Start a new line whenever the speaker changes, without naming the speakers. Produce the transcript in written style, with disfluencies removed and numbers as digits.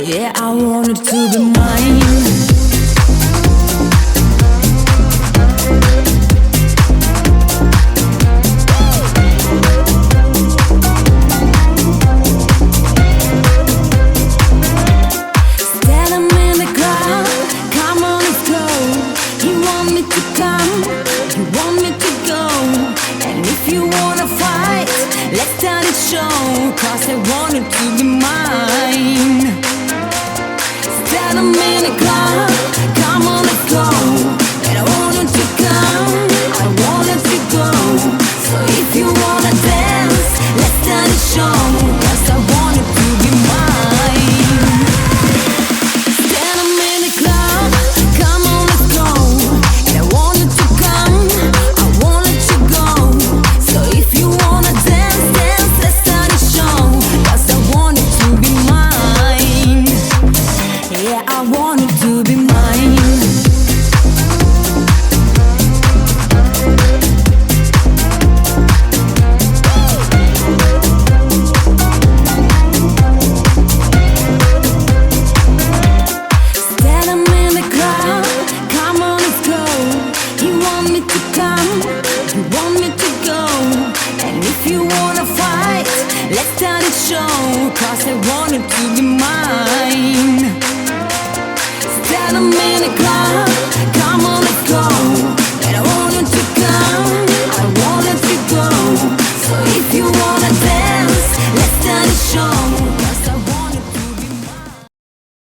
Yeah, I want it to be mine. Stand up in the crowd, come on, let's go. You want me to come, you want me to go. And if you wanna fight, let's start the show. Cause I want it to be mine. Stand up in the crowd, come on, let's go. And I want you to come, I want you to go. So if you wanna dance, let's start the show. Cause I want it to be mine. Stand up in the crowd, come on, let's go. And I want you to come, I want you to go. So if you wanna dance, dance, let's start the show. Cause I want it to be mine. Yeah, I want it